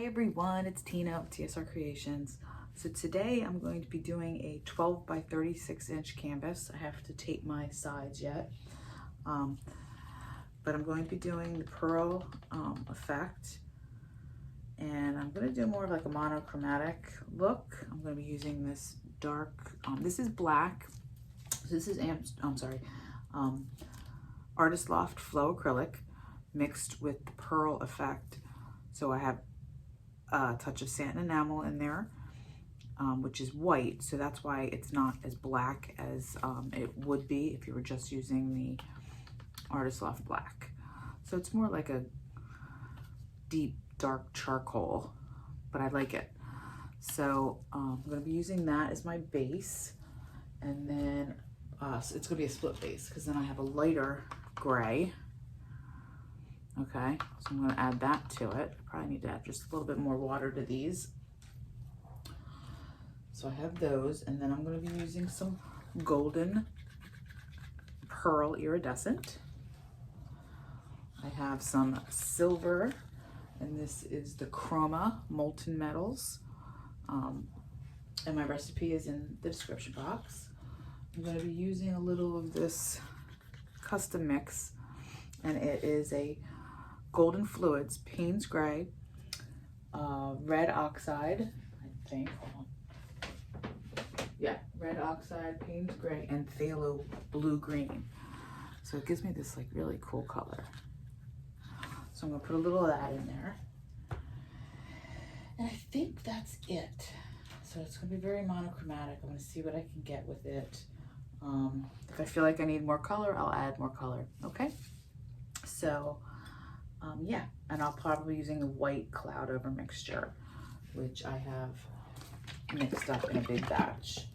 Hi everyone, it's Tina of TSR Creations. So today I'm going to be doing a 12 by 36 inch canvas. I have to tape my sides yet, but I'm going to be doing the pearl effect, and I'm going to do more of like a monochromatic look. I'm going to be using this dark, this is black, this is Artist Loft Flow Acrylic mixed with the pearl effect. So I have a touch of satin enamel in there, which is white, so that's why it's not as black as it would be if you were just using the Artist Loft black. So it's more like a deep dark charcoal, but I like it. So I'm going to be using that as my base, and then so it's going to be a split base because then I have a lighter gray. Okay, so I'm going to add that to it. I probably need to add just a little bit more water to these. So I have those, and then I'm going to be using some golden pearl iridescent. I have some silver, and this is the Chroma Molten Metals. And my recipe is in the description box. I'm going to be using a little of this custom mix, and it is a Golden Fluids, Payne's Gray, Red Oxide, I think, hold on. Yeah, Red Oxide, Payne's Gray, and Phthalo Blue Green. So it gives me this like really cool color. So I'm gonna put a little of that in there. And I think that's it. So it's gonna be very monochromatic. I'm gonna see what I can get with it. If I feel like I need more color, I'll add more color, okay? So, yeah, and I'll probably be using the white cloud over mixture, which I have mixed up in a big batch.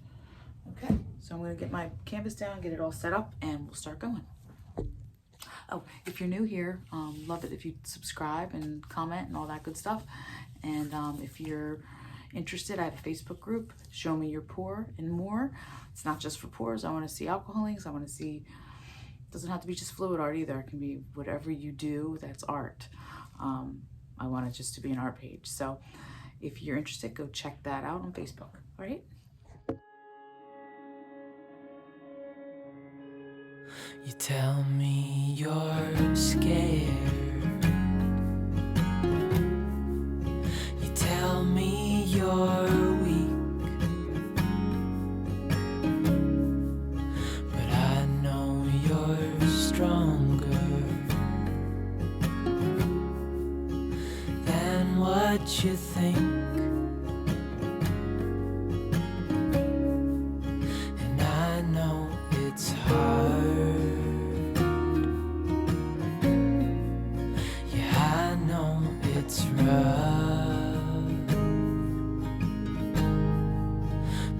Okay, so I'm gonna get my canvas down, get it all set up, and we'll start going. Oh, if you're new here, love it if you subscribe and comment and all that good stuff. And if you're interested, I have a Facebook group, Show Me Your Pour and More. It's not just for pours. I wanna see alcohol inks, I wanna see, doesn't have to be just fluid art either. It can be whatever you do that's art. I want it just to be an art page. So if you're interested, go check that out on Facebook, all right? You tell me you're scared. You tell me you're weak. What you think, and I know it's hard. Yeah, I know it's rough,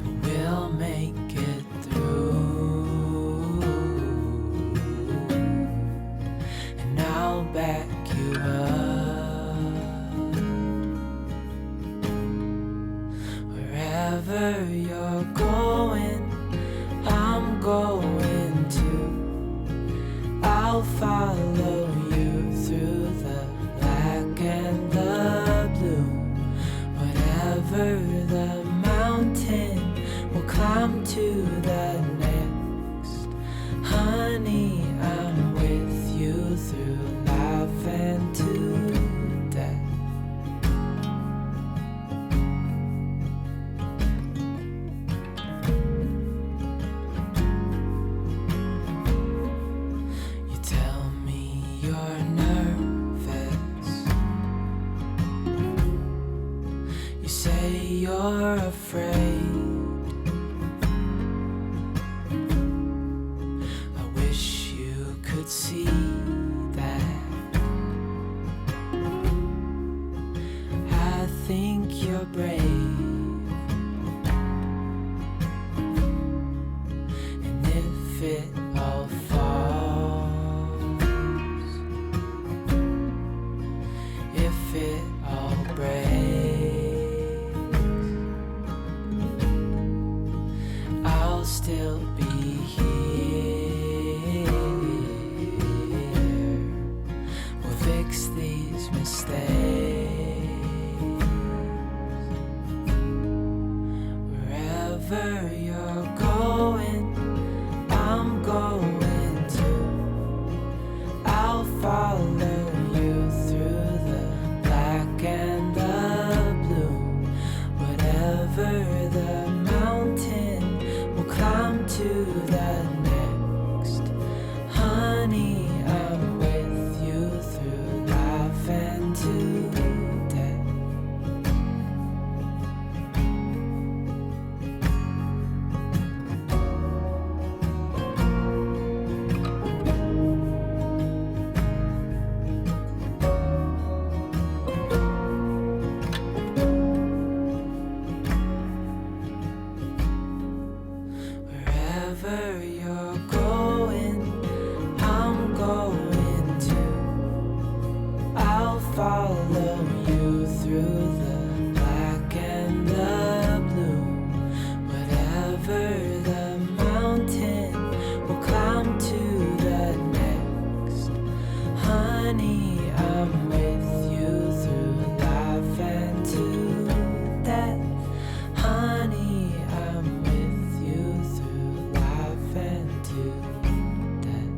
but we'll make it through, and I'll back you up. Wherever you're going, I'm going to. I'll follow you through the black and the blue. Whatever the mountain, we'll climb to the next. Honey, I'm with you through life and to death. You're afraid. I wish you could see that. I think you're brave, and if it all falls, if it all breaks, still be here. We'll fix these mistakes. Wherever you're going, I'm going too. I'll follow you through the black and the blue. Whatever the mountain, we'll climb to the next. Honey, I'm with you through life and to death. Wherever you're going, I'm going too. I'll follow you through the black and the blue. Whatever the mountain, we'll climb to the next. Honey, I'm with you through life and to death. Honey, I'm with you through life and to death.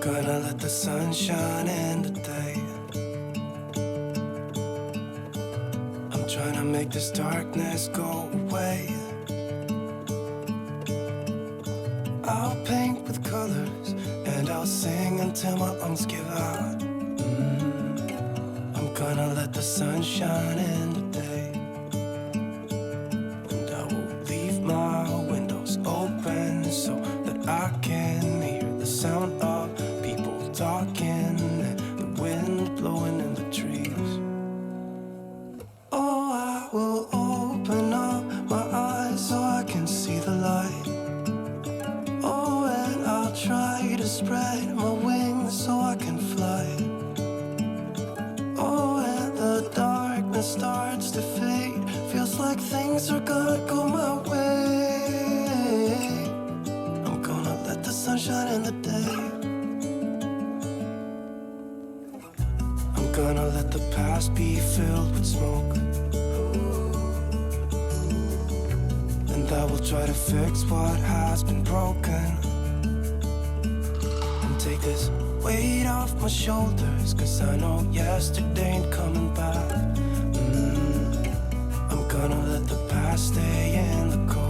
Gonna let the sun shine in today. I'm trying to make this darkness go away. I'll paint with colors and I'll sing until my lungs give out. I'm gonna let the sun shine in today. And I will leave my windows open so that I can hear the sound of talking and the wind blowing in the trees. Oh, I will open up my eyes so I can see the light. spread my wings so I can fly. Oh, and the darkness starts to fade. Feels like things are gonna go my way. I'm gonna let the sun shine in the day. I'm gonna let the past be filled with smoke, and I will try to fix what has been broken, and take this weight off my shoulders, 'cause I know yesterday ain't coming back. I'm gonna let the past stay in the cold.